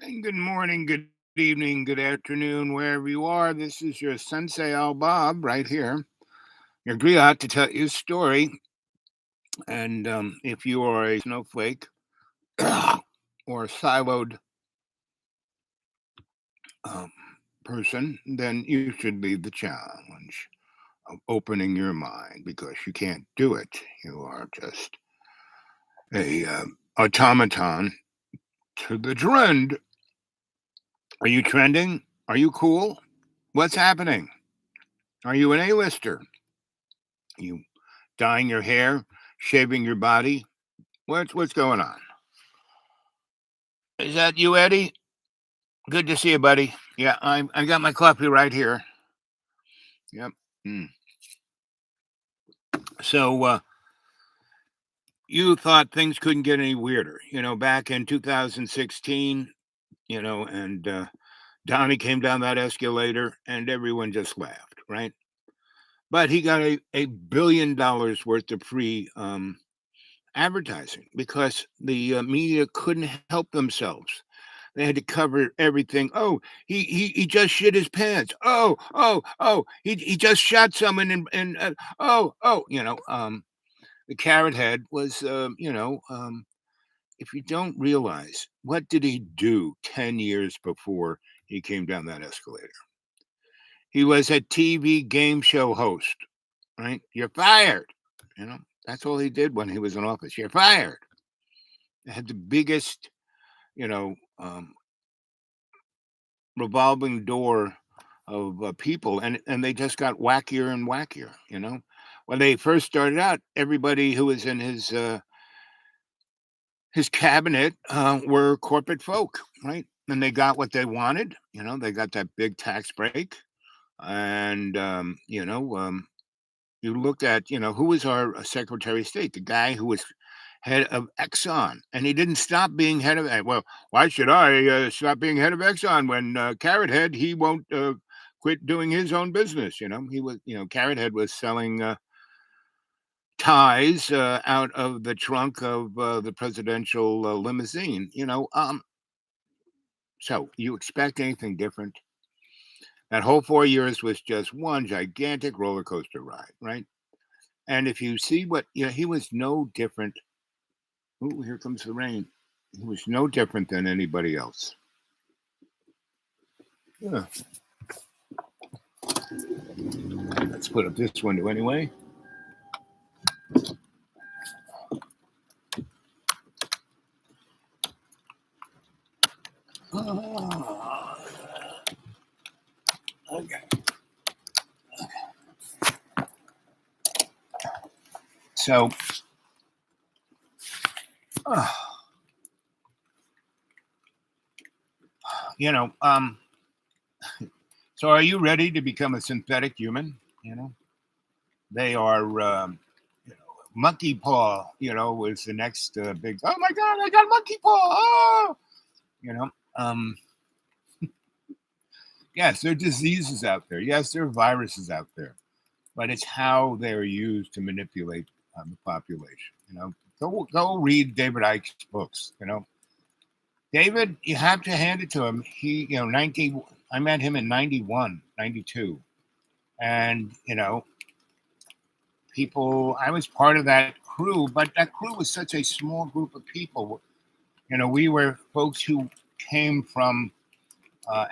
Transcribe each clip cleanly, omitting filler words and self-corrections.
Good morning, good evening, good afternoon, wherever you are. This is your Sensei Al Bob right here. Your griot to tell you a story. And if you are a snowflake or a siloed um, person, then you should lead the challenge of opening your mind because you can't do it. You are just a automaton to the trend. Are you trending? Are you cool? What's happening? Are you an A-lister? You dyeing your hair, shaving your body. What's going on? Is that you, Eddie? Good to see you, buddy. Yeah, I got my coffee right here. Yep. Mm. So you thought things couldn't get any weirder, back in 2016, and Donnie came down that escalator, and everyone just laughed, right? But he got a $1 billion worth of free advertising because the media couldn't help themselves. They had to cover everything. Oh, he just shit his pants. Oh, he just shot someone and the carrot head was if you don't realize what did he do 10 years before he came down that escalator? He was a TV game show host, right? You're fired. That's all he did when he was in office. You're fired. They had the biggest, you know, um, revolving door of people, and they just got wackier and wackier. When they first started out, everybody who was in his cabinet were corporate folk, right? And they got what they wanted. They got that big tax break, and you looked at who was our Secretary of State, the guy who was head of Exxon, and he didn't stop being head of. Well, why should I stop being head of Exxon when Carrot Head he won't quit doing his own business? He was, Carrot Head was selling ties out of the trunk of the presidential limousine. So you expect anything different? That whole 4 years was just one gigantic roller coaster ride, right? And if you see what he was no different. Oh, here comes the rain. He was no different than anybody else. Yeah. Let's put up this window anyway. Oh, okay. So, uh, you know, um, so are you ready to become a synthetic human? They are, monkey paw, was the next big, oh my God, I got monkey paw. Oh, you know, um, yes, there are diseases out there. Yes, there are viruses out there, but it's how they're used to manipulate the population. Go read David Icke's books. David, you have to hand it to him. He, 90. I met him in 91, 92, and people. I was part of that crew, but that crew was such a small group of people. We were folks who came from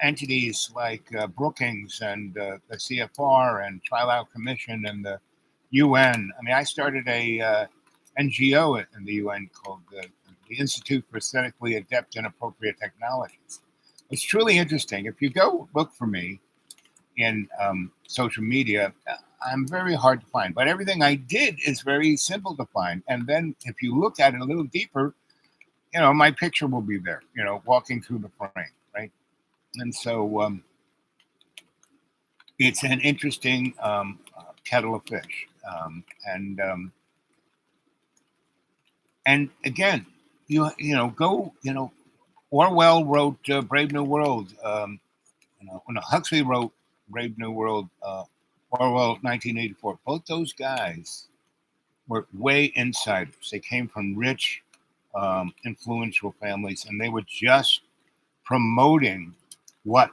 entities like Brookings and the CFR and Trial Out Commission and the UN. I mean, I started a NGO in the UN called the Institute for Aesthetically Adept and Appropriate Technologies. It's truly interesting. If you go look for me in social media, I'm very hard to find, but everything I did is very simple to find. And then if you look at it a little deeper, my picture will be there, walking through the frame, right? And so it's an interesting kettle of fish. And again, go. Orwell wrote Brave New World. When Huxley wrote Brave New World, Orwell 1984. Both those guys were way insiders. They came from rich, influential families, and they were just promoting what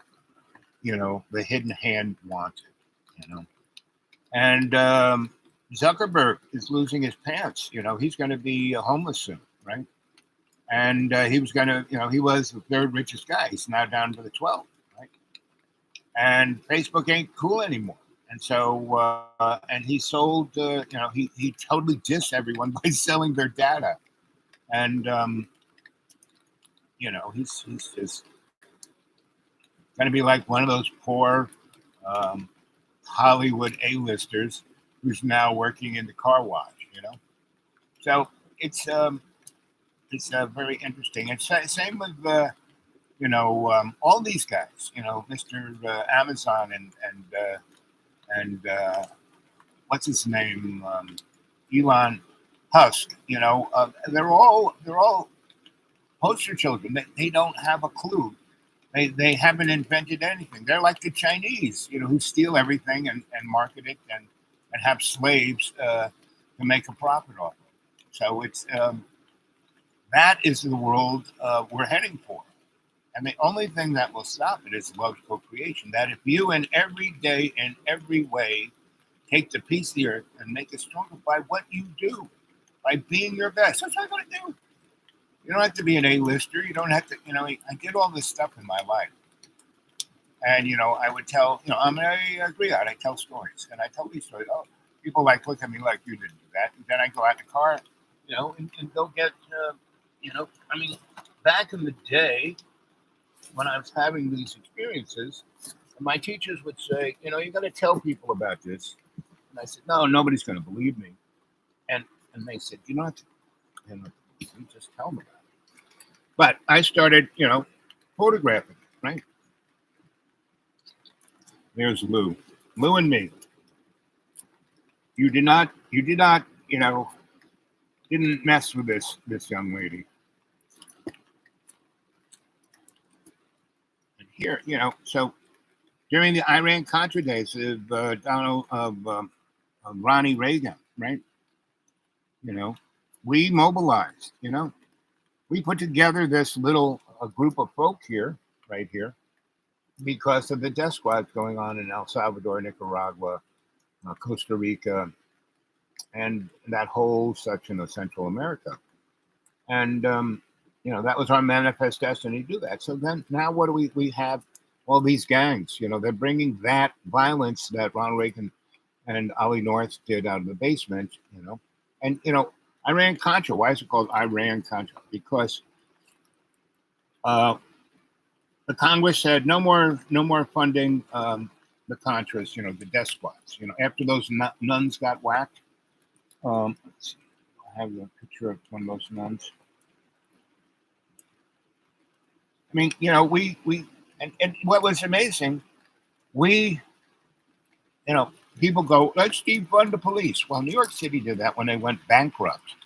the hidden hand wanted. And Zuckerberg is losing his pants. He's going to be homeless soon, right? And he was going to, he was the third richest guy. He's now down to the 12th, right? And Facebook ain't cool anymore. And so, and he sold, he totally dissed everyone by selling their data. And, he's just going to be like one of those poor Hollywood A-listers who's now working in the car wash, So it's very interesting. And same with, all these guys, Mr. Amazon and what's his name, Elon Musk. They're all poster children. They don't have a clue. They haven't invented anything. They're like the Chinese, who steal everything and market it and have slaves to make a profit off it. So it's that is the world we're heading for. And the only thing that will stop it is love co-creation. That if you in every day, in every way, take the piece of the earth and make it stronger by what you do, by being your best. That's what I'm going to do. You don't have to be an A-lister. You don't have to, I did all this stuff in my life. And, I would tell, I agree on it. I tell stories. And I tell these stories. Oh, people look at me like you didn't do that. And then I go out in the car, and go get, back in the day, when I was having these experiences, my teachers would say, you got to tell people about this. And I said, no, nobody's going to believe me. And they said, you don't have to, you just tell them about it. But I started, photographing, right? There's Lou and me. You did not, didn't mess with this young lady. Here, so during the Iran-Contra days of Ronnie Reagan, right? We mobilized. We put together this little group of folk here, right here, because of the death squads going on in El Salvador, Nicaragua, Costa Rica, and that whole section of Central America. And that was our manifest destiny to do that. So then now what do we have? All these gangs, they're bringing that violence that Ronald Reagan and Ollie North did out of the basement, and, Iran-Contra. Why is it called Iran-Contra? Because the Congress said no more funding the Contras, the death squads. After those nuns got whacked. Let's see. I have a picture of one of those nuns. I mean, we and what was amazing, people go, let's defund the police. Well, New York City did that when they went bankrupt.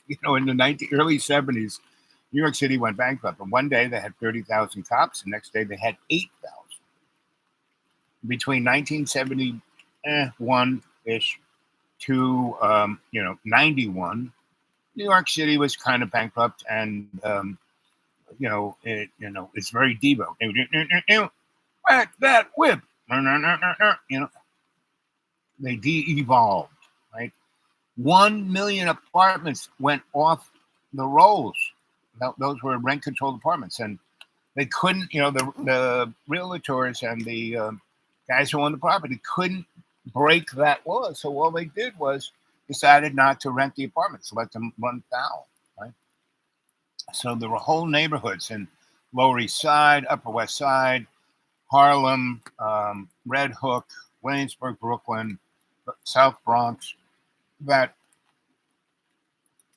In the early 70s, New York City went bankrupt. And one day they had 30,000 cops. The next day they had 8,000. Between 1971-ish to, 91, New York City was kind of bankrupt and, it's very Devo. Whack that whip. They de-evolved, right? 1 million apartments went off the rolls. Those were rent-controlled apartments, and they couldn't. The realtors and the guys who owned the property couldn't break that law. So all they did was decided not to rent the apartments, let them run foul, right? So there were whole neighborhoods in Lower East Side, Upper West Side, Harlem, Red Hook, Williamsburg, Brooklyn, South Bronx, that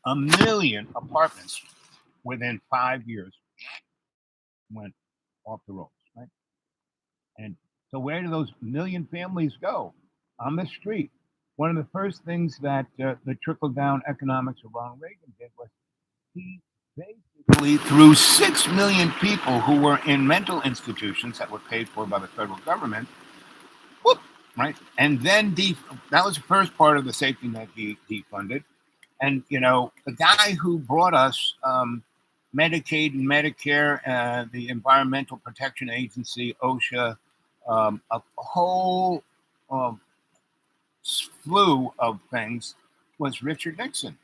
1 million apartments within 5 years went off the rolls, right? And so where do those million families go? On the street. One of the first things that the trickle-down economics of Ronald Reagan did was he basically threw 6 million people who were in mental institutions that were paid for by the federal government, whoop, right? And then that was the first part of the safety net he defunded. And, the guy who brought us Medicaid and Medicare, the Environmental Protection Agency, OSHA, a whole um, slew of things was Richard Nixon.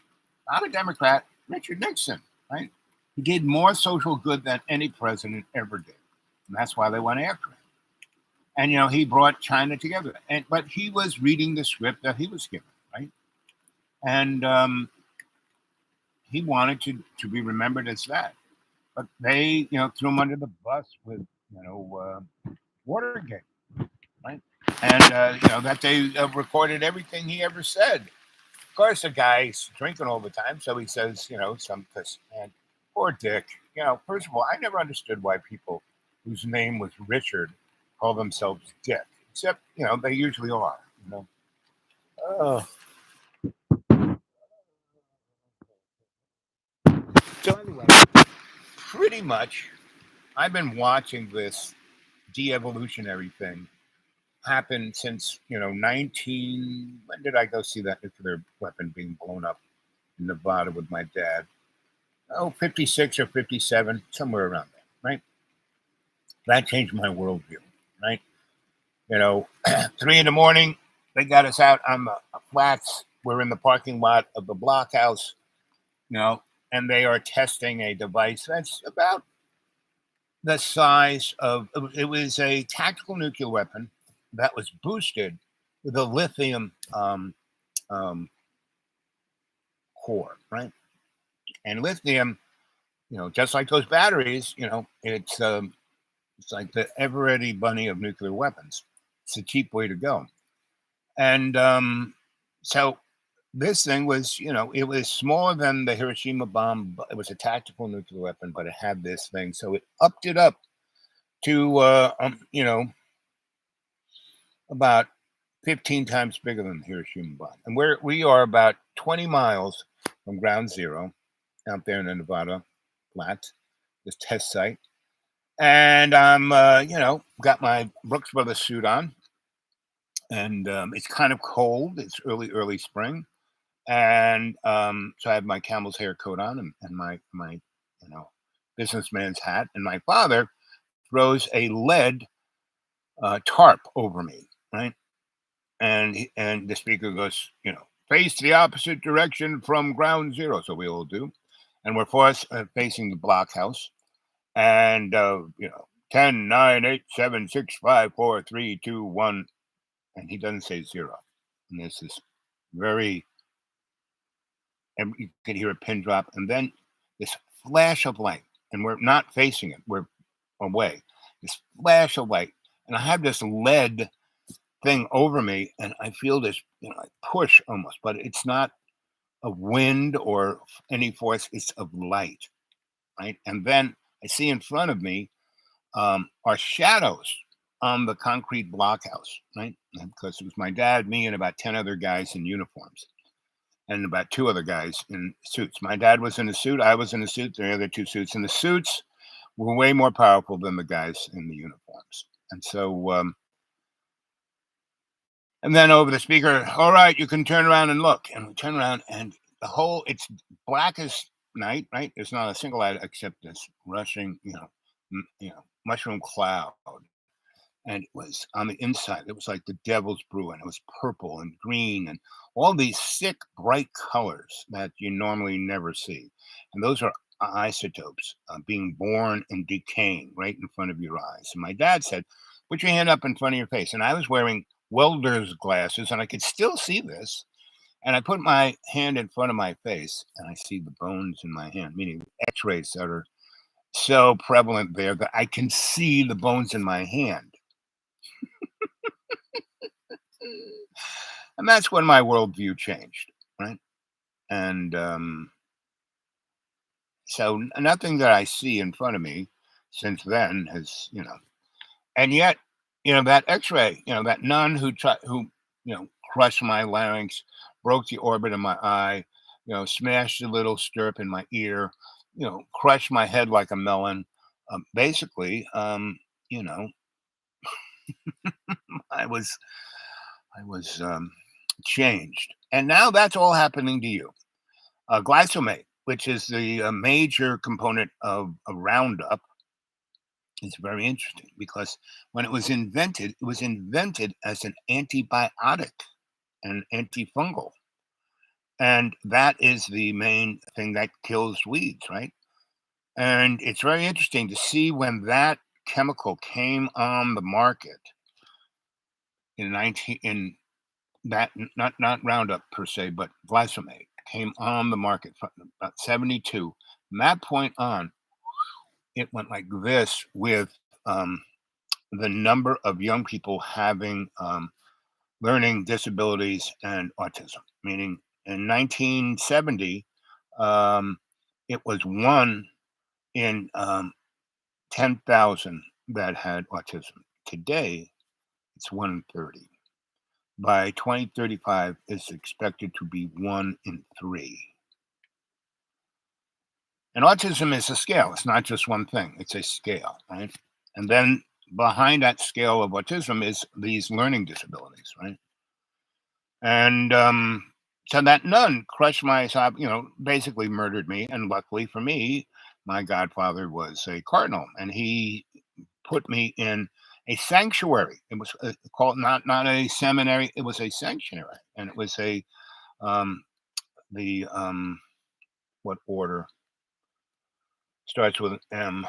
Not a Democrat, Richard Nixon, right? He did more social good than any president ever did. And that's why they went after him. And, he brought China together. But he was reading the script that he was given, right? And he wanted to be remembered as that. But they, threw him under the bus with, Watergate, right? And, that they recorded everything he ever said. Of course, the guy's drinking all the time, so he says, some this. And poor Dick, first of all, I never understood why people whose name was Richard call themselves Dick, except, they usually are, Oh. So anyway, pretty much, I've been watching this de-evolutionary thing happen since, when did I go see that nuclear weapon being blown up in Nevada with my dad? 56 or 57, somewhere around there, right? That changed my worldview, right? 3 in the morning, they got us out on the flats. We're in the parking lot of the blockhouse, and they are testing a device that's about the size of, it was a tactical nuclear weapon that was boosted with a lithium core, right? And lithium, just like those batteries, it's like the ever-ready bunny of nuclear weapons. It's a cheap way to go. And so this thing was, it was smaller than the Hiroshima bomb. It was a tactical nuclear weapon, but it had this thing. So it upped it up to, about 15 times bigger than the Hiroshima bomb. And we are about 20 miles from ground zero out there in the Nevada flats, this test site. And I'm, got my Brooks Brothers suit on. And it's kind of cold. It's early spring. And so I have my camel's hair coat on and my businessman's hat. And my father throws a lead tarp over me, right? And the speaker goes, face the opposite direction from ground zero. So we all do. And we're facing the blockhouse. And, 10, 9, 8, 7, 6, 5, 4, 3, 2, 1. And he doesn't say zero. And this is and you could hear a pin drop. And then this flash of light. And we're not facing it. We're away. This flash of light. And I have this lead thing over me. And I feel this, like push almost. But it's not of wind or any force. It's of light. Right. And then I see in front of me are shadows on the concrete blockhouse, right? Because it was my dad, me, and about 10 other guys in uniforms, and about 2 other guys in suits. My dad was in a suit, I was in a suit, the other 2 suits. And the suits were way more powerful than the guys in the uniforms. And so, and then over the speaker, all right, you can turn around and look. And we turn around, and it's black as night, right? There's not a single light except this rushing, mushroom cloud. And it was on the inside, it was like the devil's brew, and it was purple and green and all these thick, bright colors that you normally never see. And those are isotopes being born and decaying right in front of your eyes. And my dad said, put your hand up in front of your face. And I was wearing welder's glasses, and I could still see this. And I put my hand in front of my face, and I see the bones in my hand, meaning x-rays that are so prevalent there that I can see the bones in my hand. And that's when my worldview changed, right? And so nothing that I see in front of me since then has, and yet, that x-ray, that nun who crushed my larynx, broke the orbit of my eye, smashed a little stirrup in my ear, crushed my head like a melon. Basically, I was changed. And now that's all happening to you. Glyphosate, which is the major component of a Roundup, is very interesting because when it was invented as an antibiotic and antifungal. And that is the main thing that kills weeds, right? And it's very interesting to see when that chemical came on the market in 19 in that not Roundup per se, but glyphosate came on the market from about 72. From that point on, it went like this with the number of young people having learning disabilities and autism. Meaning, in 1970, um, it was one in 10,000 that had autism. Today, it's 1 in 30. By 2035, it's expected to be 1 in 3. And autism is a scale. It's not just one thing. It's a scale, right? And then behind that scale of autism is these learning disabilities, right? And so that nun crushed my basically murdered me. And luckily for me, my godfather was a cardinal, and he put me in a sanctuary. It was called not a seminary. It was a sanctuary, and it was a the what order starts with M.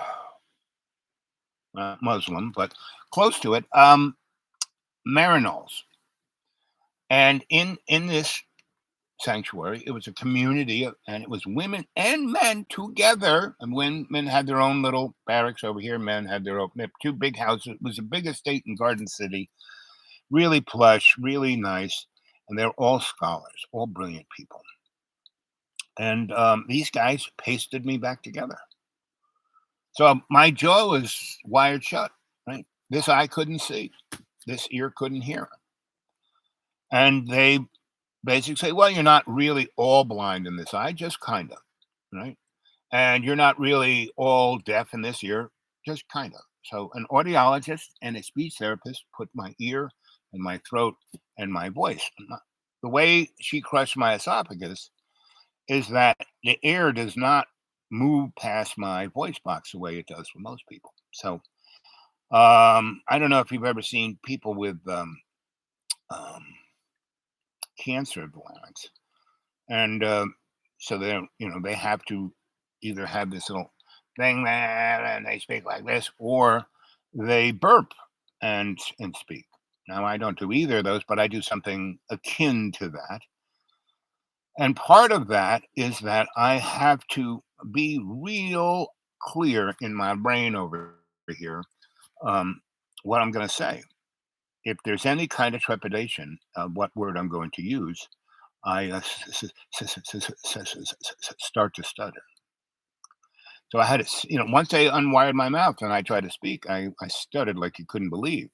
Muslim, but close to it. Marinols, and in this sanctuary, it was a community, and it was women and men together. And women had their own little barracks over here. Men had their own two big houses. It was a big estate in Garden City, really plush, really nice, and they're all scholars, all brilliant people. And these guys pasted me back together. So my jaw was wired shut. Right, this eye couldn't see, this ear couldn't hear, and they basically say, well, you're not really all blind in this eye, just kind of, right? And you're not really all deaf in this ear, just kind of. So an audiologist and a speech therapist put my ear and my throat and my voice. The way she crushed my esophagus is that the air does not move past my voice box the way it does for most people. So I don't know if you've ever seen people with um, cancer of the larynx, and so they have to either have this little thing there and they speak like this, or they burp and speak. Now I don't do either of those, but I do something akin to that. And part of that is that I have to be real clear in my brain over here what I'm going to say. If there's any kind of trepidation of what word I'm going to use, I start to stutter. So I had to, once they unwired my mouth and I tried to speak, I stuttered like you couldn't believe.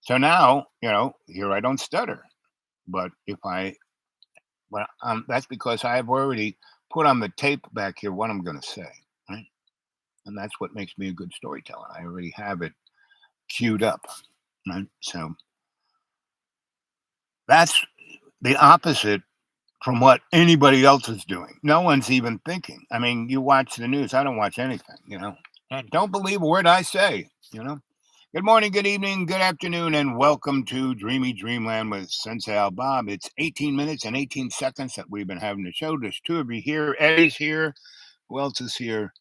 So now, here I don't stutter. But that's because I've already put on the tape back here what I'm going to say, right? And that's what makes me a good storyteller. I already have it queued up, right? So that's the opposite from what anybody else is doing. No one's even thinking. I mean, you watch the news. I don't watch anything, Don't believe a word I say. Good morning, good evening, good afternoon, and welcome to Dreamy Dreamland with Sensei Al Bob. It's 18 minutes and 18 seconds that we've been having the show. There's two of you here. Eddie's here. Who else is here?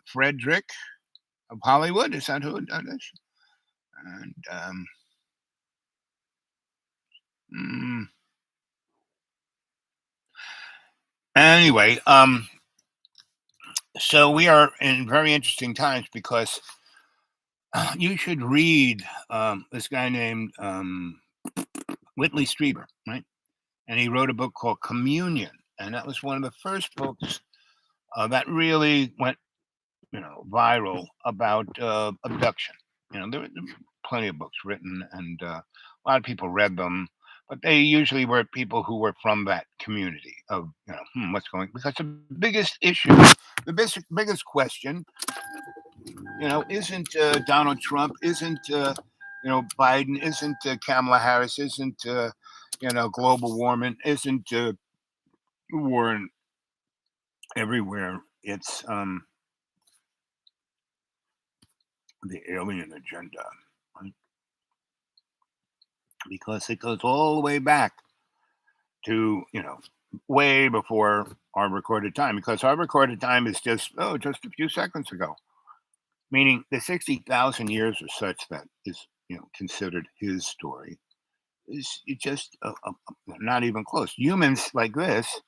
Frederick of Hollywood. Is that who it is? And anyway, so we are in very interesting times because you should read this guy named Whitley Strieber, right? And he wrote a book called Communion, and that was one of the first books that really went, viral about abduction. There were plenty of books written, and a lot of people read them, but they usually were people who were from that community of, what's going. Because the biggest issue, the biggest question, isn't Donald Trump, isn't Biden, isn't Kamala Harris, isn't global warming, isn't war and everywhere. It's the alien agenda, right? Because it goes all the way back to way before our recorded time. Because our recorded time is just a few seconds ago. Meaning the 60,000 years or such that is considered his story is just not even close. Humans like this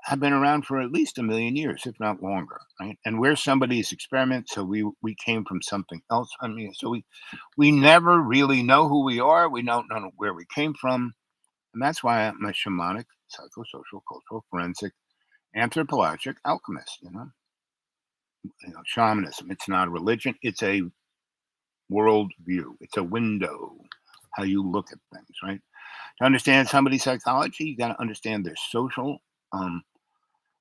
have been around for at least a million years, if not longer, right? And we're somebody's experiment, so we came from something else. I mean, so we never really know who we are. We don't know where we came from, and that's why I'm a shamanic, psychosocial, cultural, forensic, anthropologic alchemist. Shamanism. It's not a religion. It's a worldview. It's a window, how you look at things, right? To understand somebody's psychology, you got to understand their social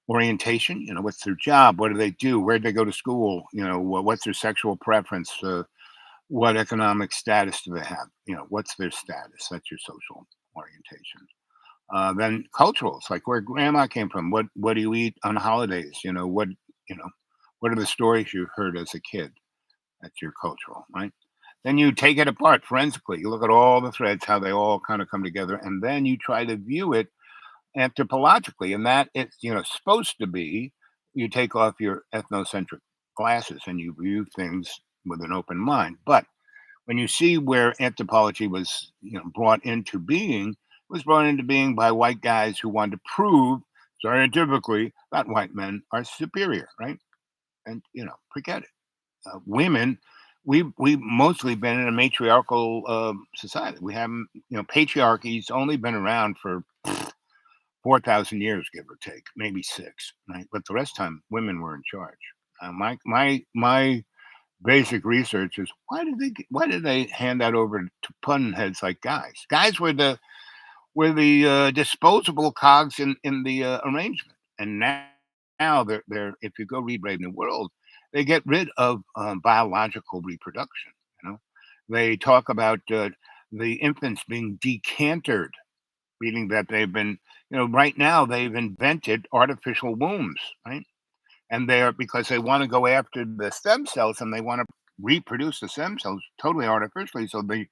orientation. What's their job? What do they do? Where do they go to school? What's their sexual preference? What economic status do they have? What's their status? That's your social orientation. Then cultural. It's like where grandma came from. What do you eat on holidays? You know what are the stories you heard as a kid? That's your cultural, right? Then you take it apart forensically. You look at all the threads, how they all kind of come together, and then you try to view it anthropologically. And that it's supposed to be you take off your ethnocentric glasses and you view things with an open mind. But when you see where anthropology was brought into being, it was brought into being by white guys who wanted to prove scientifically that white men are superior, right? And forget it. Women, we've mostly been in a matriarchal society. We haven't, patriarchy's only been around for 4,000 years, give or take, maybe six, right? But the rest of the time, women were in charge. My basic research is why did they hand that over to pun heads like guys? Guys were the disposable cogs in the arrangement, and now they're if you go read Brave New World, they get rid of biological reproduction. They talk about the infants being decantered, meaning that they've been right now they've invented artificial wombs, right? And they're because they want to go after the stem cells and they want to reproduce the stem cells totally artificially. So the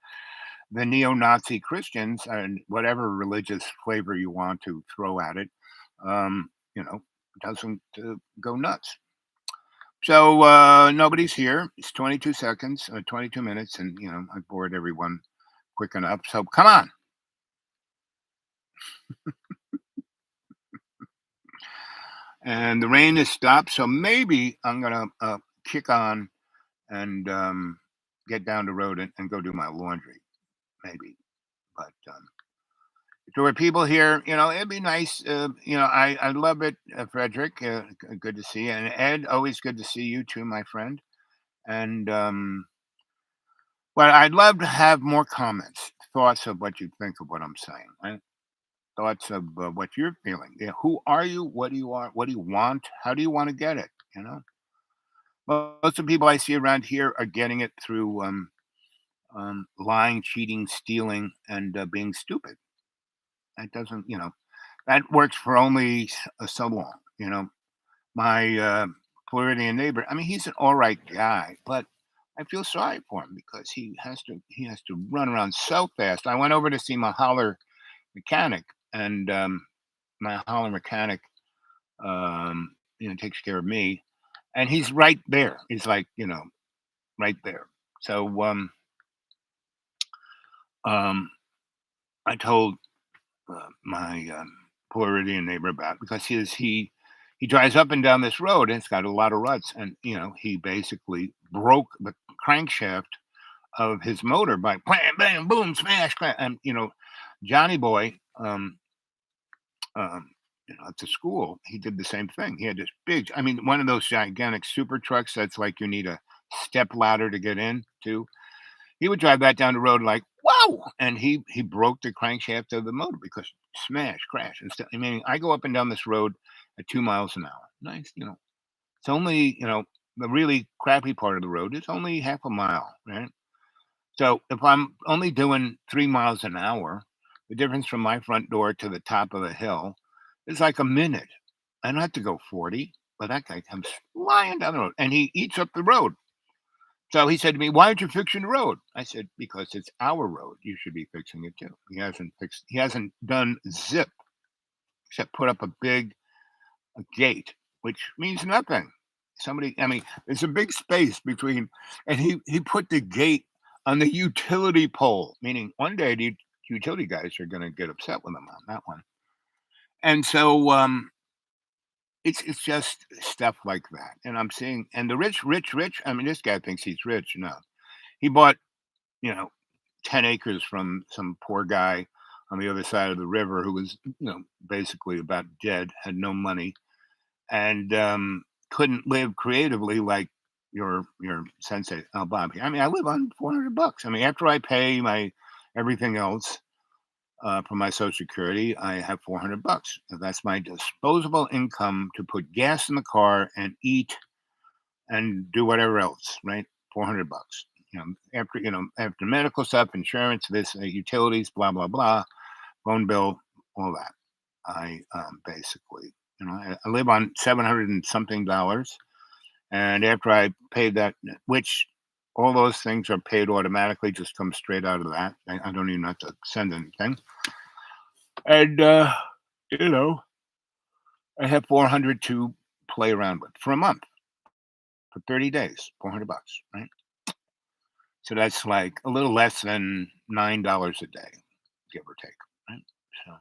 neo-Nazi Christians and whatever religious flavor you want to throw at it, um, you know, doesn't go nuts. So nobody's here. It's 22 seconds, 22 minutes, and I bored everyone quick enough. So come on. And the rain has stopped, so maybe I'm gonna kick on and get down the road and go do my laundry, maybe. But if there were people here, it'd be nice. I love it, Frederick. Good to see you, and Ed. Always good to see you too, my friend. And well, I'd love to have more comments, thoughts of what you think of what I'm saying, right? Thoughts of what you're feeling. Yeah, who are you? What do you want? What do you want? How do you want to get it? Most of the people I see around here are getting it through lying, cheating, stealing, and being stupid. That doesn't, that works for only so long. My Floridian neighbor. I mean, he's an all right guy, but I feel sorry for him because he has to run around so fast. I went over to see my holler mechanic, and my holler mechanic, takes care of me, and he's right there. He's like, right there. So um, I told my Floridian neighbor about because he drives up and down this road and it's got a lot of ruts, and he basically broke the crankshaft of his motor by bam, bam, boom, smash, crash. And Johnny Boy, um, at the school, he did the same thing. He had this big, I mean, one of those gigantic super trucks that's like you need a step ladder to get in to. He would drive that down the road like, wow, and he broke the crankshaft of the motor because smash, crash, and stuff. I mean, I go up and down this road at 2 miles an hour. Nice, it's only the really crappy part of the road is only half a mile, right? So if I'm only doing 3 miles an hour, the difference from my front door to the top of the hill It's like a minute. I don't have to go 40, but that guy comes flying down the road and he eats up the road. So he said to me, "Why aren't you fixing the road?" I said, "Because it's our road. You should be fixing it too." He hasn't done zip except put up a big gate, which means nothing. I mean, there's a big space between, and he put the gate on the utility pole, meaning one day the utility guys are going to get upset with him on that one. And so it's just stuff like that. And I'm seeing, and the rich. I mean, this guy thinks he's rich. No, he bought, you know, 10 acres from some poor guy on the other side of the river who was, basically about dead, had no money, and couldn't live creatively like your sensei Bob here. I mean, I live on $400. I mean, after I pay my everything else for my Social Security, I have $400. That's my disposable income to put gas in the car and eat and do whatever else. Right, $400. After medical stuff, insurance, this, utilities, blah blah blah, phone bill, all that. I basically, I live on 700 and something dollars, and after I paid that, which all those things are paid automatically, just come straight out of that. I don't even have to send anything, and you know, I have 400 to play around with for a month, for 30 days, $400, right? So that's like a little less than $9 a day, give or take, right? So,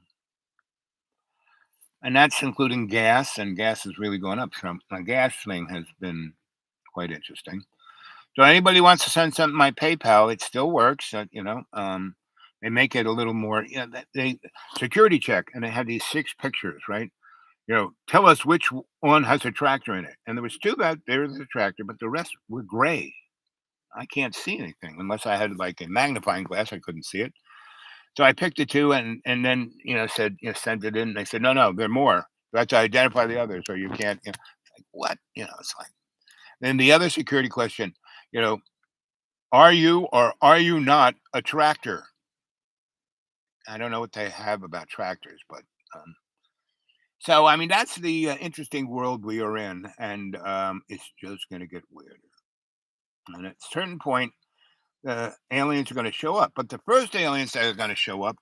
and that's including gas, and gas is really going up. So my gas thing has been quite interesting. So anybody wants to send something my PayPal, it still works. They make it a little more. They security check, and they had these 6 pictures, right? Tell us which one has a tractor in it. And there was two that there's a tractor, but the rest were gray. I can't see anything unless I had like a magnifying glass. I couldn't see it. So I picked the two, and then said, send it in. They said, no, there are more. You have to identify the others, or you can't. Like what? It's like. Then the other security question, you know, are you or are you not a tractor? I don't know what they have about tractors, but so I mean that's the interesting world we are in, and it's just going to get weirder. And at a certain point, aliens are going to show up. But the first aliens that are going to show up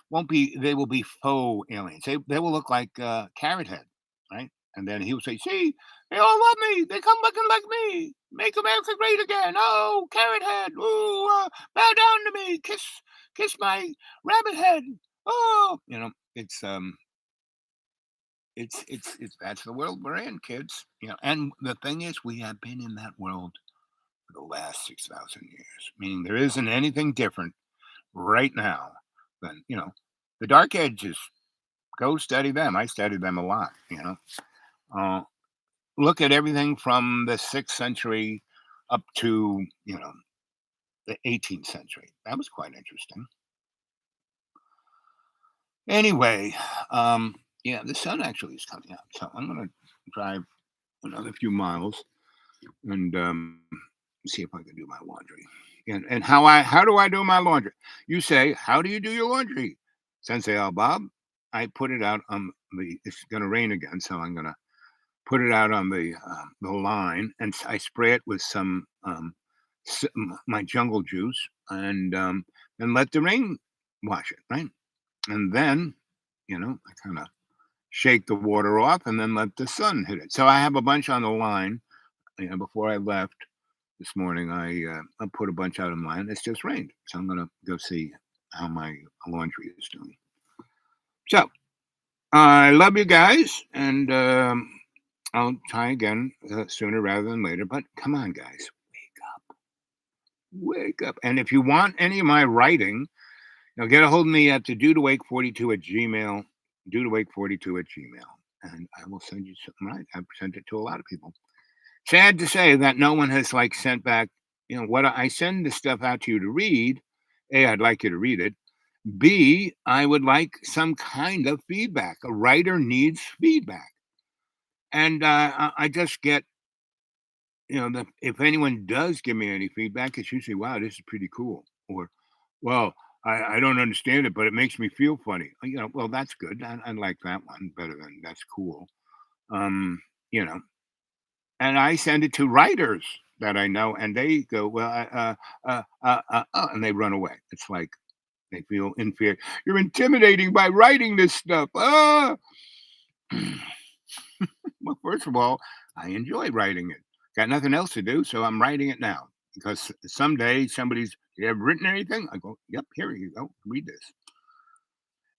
won't be. They will be faux aliens. They will look like Carrot Head, right? And then he will say, "See, they all love me. They come looking like me. Make America great again. Oh, Carrot Head. Ooh, bow down to me. Kiss my rabbit head. Oh, it's that's the world we're in, kids. And the thing is, we have been in that world for the last 6,000 years. Meaning there isn't anything different right now than the Dark Ages. Go study them. I studied them a lot. Uh, Look at everything from the 6th century up to the 18th century. That was quite interesting. Anyway, yeah, the sun actually is coming out, so I'm going to drive another few miles and see if I can do my laundry. And how do I do my laundry? You say, how do you do your laundry, Sensei Al Bob? I put it out on the. It's going to rain again, so I'm going to put it out on the line, and I spray it with some my jungle juice, and let the rain wash it, right? And then I kind of shake the water off, and then let the sun hit it. So I have a bunch on the line. Before I left this morning, I put a bunch out on line. It's just rained, so I'm gonna go see how my laundry is doing. So I love you guys, and I'll try again sooner rather than later. But come on, guys, wake up! And if you want any of my writing, get a hold of me at the dudewake42 at gmail, dudewake42 at gmail, and I will send you something. Right, I've sent it to a lot of people. Sad to say that no one has sent back. What I send the stuff out to you to read. A, I'd like you to read it. B, I would like some kind of feedback. A writer needs feedback. And I just get, if anyone does give me any feedback, it's usually, wow, this is pretty cool. Or, well, I don't understand it, but it makes me feel funny. Well, that's good. I like that one better than that's cool. Um, you know, and I send it to writers that I know, and they go, well, and they run away. It's like they feel inferior. You're intimidating by writing this stuff. Ah. Well, first of all, I enjoy writing it. Got nothing else to do, so I'm writing it now. Because someday somebody's, you have written anything? I go, yep, here you go. Read this.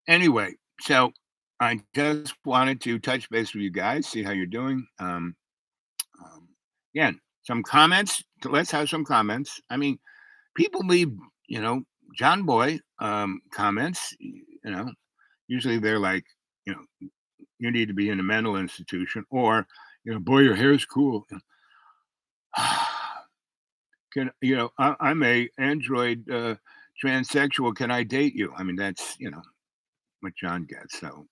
Anyway, so I just wanted to touch base with you guys, see how you're doing. Um, Again, some comments. Let's have some comments. I mean, people leave, you know, John Boy comments. Usually they're like, you know, you need to be in a mental institution, or boy, your hair's cool. Can I'm a android transsexual. Can I date you? I mean, that's what John gets. So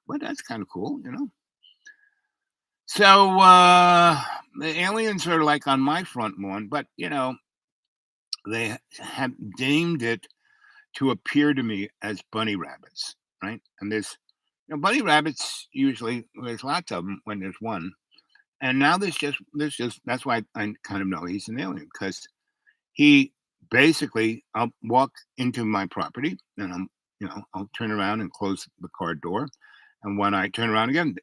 but that's kind of cool. So the aliens are like on my front lawn, but they have deemed it to appear to me as bunny rabbits, right? And there's bunny rabbits usually there's lots of them when there's one, and now there's just that's why I kind of know he's an alien because he basically I'll walk into my property and I'll turn around and close the car door, and when I turn around again,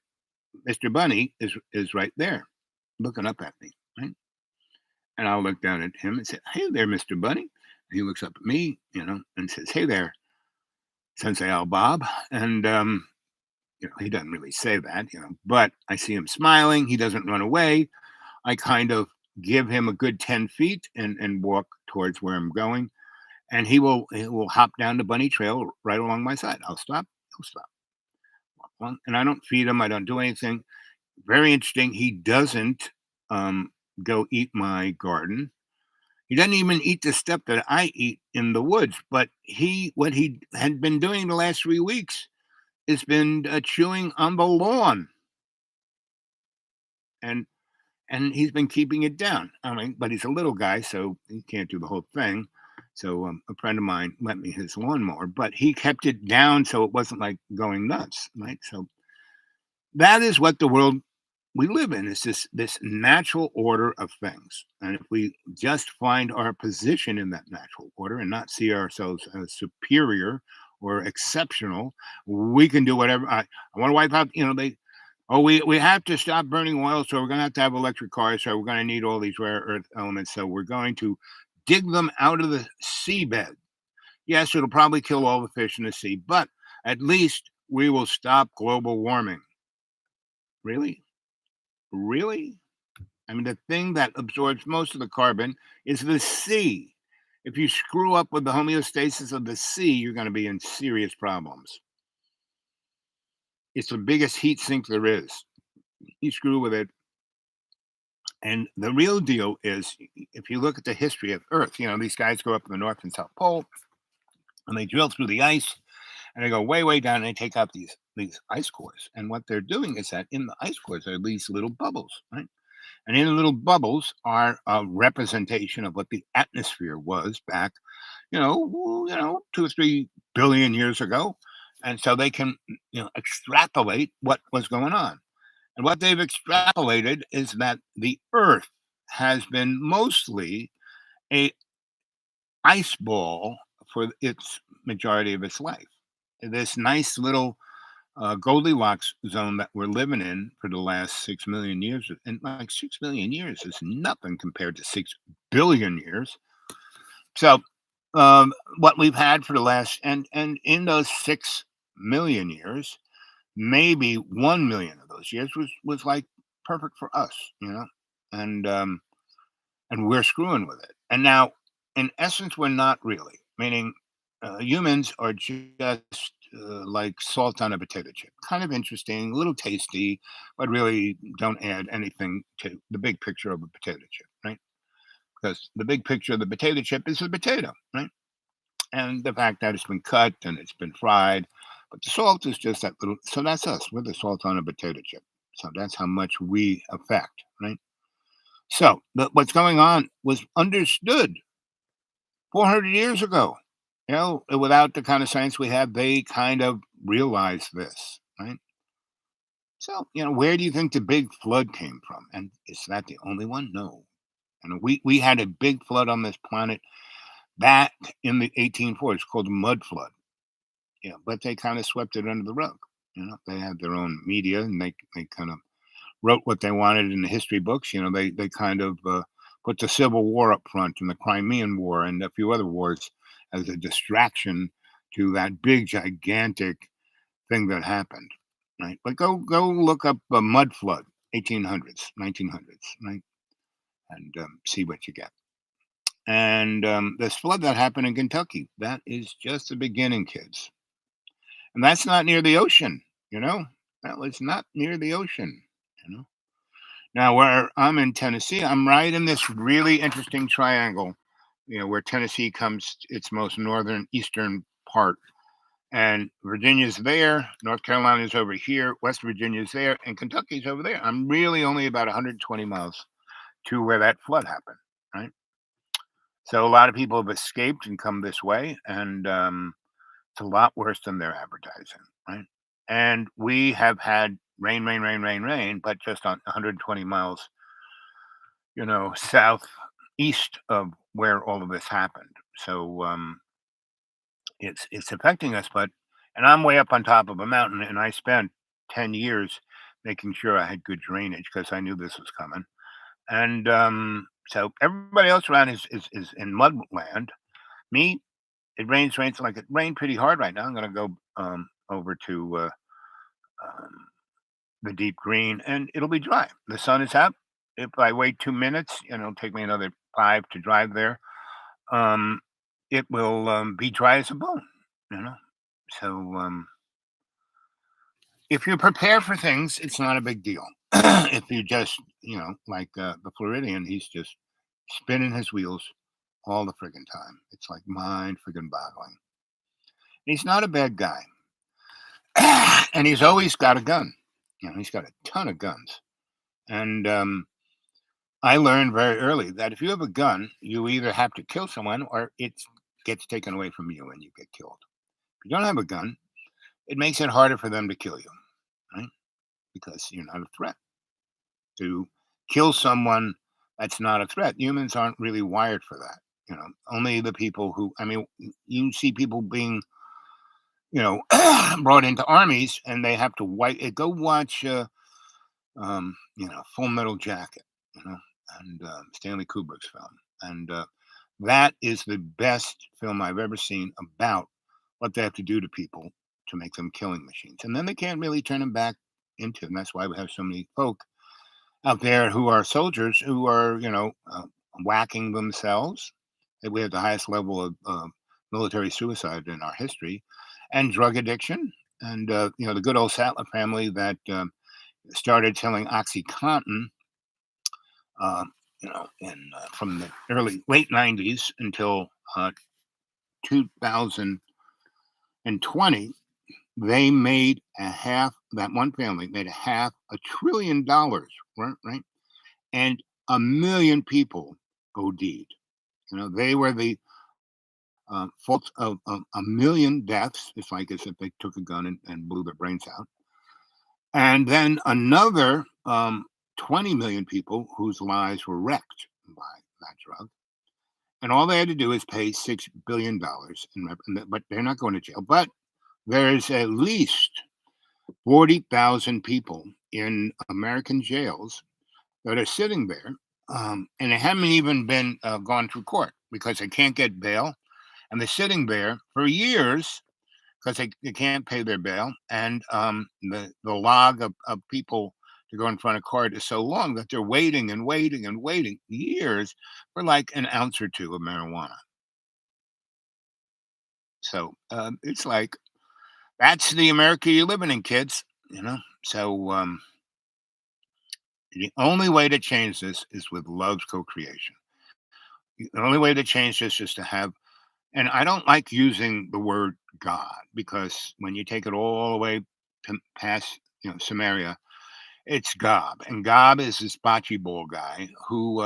Mr. Bunny is right there, looking up at me, right? And I'll look down at him and say, "Hey there, Mr. Bunny." And he looks up at me, and says, "Hey there, Sensei Al Bob." And he doesn't really say that, but I see him smiling. He doesn't run away. I kind of give him a good 10 feet and walk towards where I'm going. And he will hop down the bunny trail right along my side. I'll stop. He'll stop. Walk along, and I don't feed him. I don't do anything. Very interesting. He doesn't go eat my garden. He doesn't even eat the stuff that I eat in the woods. But what he had been doing the last 3 weeks has been chewing on the lawn, and he's been keeping it down. I mean, but he's a little guy, so he can't do the whole thing. So a friend of mine lent me his lawnmower, but he kept it down so it wasn't like going nuts, right? So that is what the world we live in. Is this natural order of things, and if we just find our position in that natural order and not see ourselves as superior or exceptional, we can do whatever. I want to wipe out. They Oh, we have to stop burning oil, so we're gonna have to have electric cars, so we're gonna need all these rare earth elements, so we're going to dig them out of the seabed. Yes, it'll probably kill all the fish in the sea, but at least we will stop global warming. Really? Really? I mean, the thing that absorbs most of the carbon is the sea. If you screw up with the homeostasis of the sea, you're gonna be in serious problems. It's the biggest heat sink there is. You screw with it. And the real deal is, if you look at the history of Earth, these guys go up in the North and South Pole and they drill through the ice and they go way, way down and they take out these ice cores. And what they're doing is that in the ice cores are these little bubbles, right? And in the little bubbles are a representation of what the atmosphere was back, 2 or 3 billion years ago. And so they can, extrapolate what was going on. And what they've extrapolated is that the Earth has been mostly a ice ball for its majority of its life. This nice little Goldilocks zone that we're living in for the last 6 million years, and like 6 million years is nothing compared to 6 billion years. So what we've had for the last and in those 6 million years, maybe 1 million of those years was like perfect for us, and we're screwing with it. And now, in essence, we're not really. Meaning, humans are just like salt on a potato chip. Kind of interesting, a little tasty, but really don't add anything to the big picture of a potato chip, right? Because the big picture of the potato chip is the potato, right? And the fact that it's been cut and it's been fried. But the salt is just that little. So that's us. We're the salt on a potato chip. So that's how much we affect, right? So what's going on was understood 400 years ago. Without the kind of science we have, they kind of realize this, right? So, where do you think the big flood came from? And is that the only one? No. We had a big flood on this planet back in the 1840s called the mud flood. Yeah, but they kind of swept it under the rug. They had their own media, and they kind of wrote what they wanted in the history books. They kind of put the Civil War up front and the Crimean War and a few other wars as a distraction to that big, gigantic thing that happened. Right, but go look up a mud flood, 1800s, 1900s, right, and see what you get. And this flood that happened in Kentucky, that is just the beginning, kids. And that's not near the ocean, you know. That was not near the ocean, you know. Now, where I'm in Tennessee, I'm right in this really interesting triangle, where Tennessee comes its most northern eastern part. And Virginia's there, North Carolina's over here, West Virginia's there, and Kentucky's over there. I'm really only about 120 miles to where that flood happened, right? So a lot of people have escaped and come this way, and it's a lot worse than they're advertising, right? And we have had rain, rain, rain, rain, rain, but just on 120 miles, southeast of where all of this happened. So it's affecting us, and I'm way up on top of a mountain, and I spent 10 years making sure I had good drainage because I knew this was coming. And so everybody else around is in mud land. Me, it rains, like it rained pretty hard right now. I'm gonna go over to um, the deep green, and it'll be dry. The sun is out. If I wait 2 minutes, it'll take me another 5 to drive there. Um, it will be dry as a bone. You know, so if you prepare for things, it's not a big deal. If you just, like the Floridian, he's just spinning his wheels all the friggin' time. It's like mind friggin' boggling. He's not a bad guy. And he's always got a gun. He's got a ton of guns. And I learned very early that if you have a gun, you either have to kill someone or it gets taken away from you and you get killed. If you don't have a gun, it makes it harder for them to kill you, right? Because you're not a threat. To kill someone that's not a threat, humans aren't really wired for that. Only the people who, I mean, you see people being, brought into armies and they have to go watch, Full Metal Jacket, you know, and Stanley Kubrick's film. And that is the best film I've ever seen about what they have to do to people to make them killing machines. And then they can't really turn them back into. And that's why we have so many folk out there who are soldiers who are, whacking themselves. We have the highest level of military suicide in our history, and drug addiction. And the good old Sattler family that started selling OxyContin, from the late '90s until 2020. They made that one family made $500 billion, right? And 1 million people OD'd. They were the fault of 1 million deaths. It's like as if they took a gun and blew their brains out. And then another 20 million people whose lives were wrecked by that drug. And all they had to do is pay $6 billion, but they're not going to jail. But there's at least 40,000 people in American jails that are sitting there, and they haven't even been gone through court because they can't get bail, and they're sitting there for years because they can't pay their bail, and the log of people to go in front of court is so long that they're waiting and waiting and waiting years for like an ounce or two of marijuana. So it's like that's the America you're living in, kids. So the only way to change this is with love's co-creation. The only way to change this is to have, and I don't like using the word God because when you take it all the way to past, Samaria, it's Gob, and Gob is this bocce ball guy who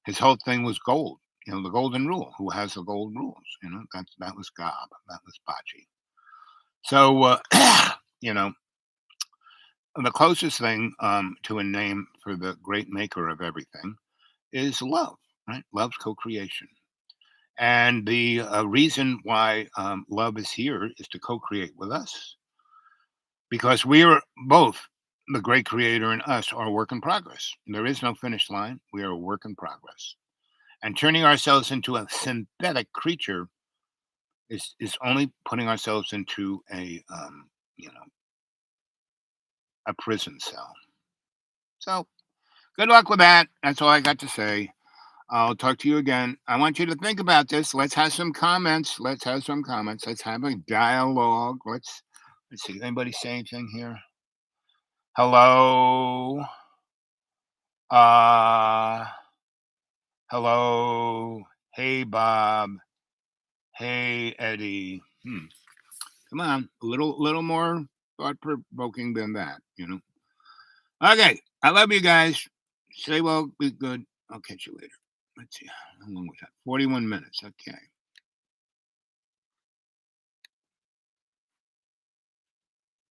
his whole thing was gold. the golden rule. Who has the golden rules? That was Gob. That was Bocce. So, the closest thing to a name for the great maker of everything is love, right? Love's co-creation. And the reason why love is here is to co-create with us, because we are both, the great creator and us, are a work in progress. There is no finish line. We are a work in progress. And turning ourselves into a synthetic creature is only putting ourselves into a prison cell. So good luck with that. That's all I got to say. I'll talk to you again. I want you to think about this. Let's have some comments. Let's have a dialogue. Let's see. Anybody say anything here? Hello. Uh hello. Hey Bob. Hey Eddie. Come on. A little more thought provoking than that. Okay. I love you guys. Stay well, be good. I'll catch you later. Let's see. How long was that? 41 minutes. Okay.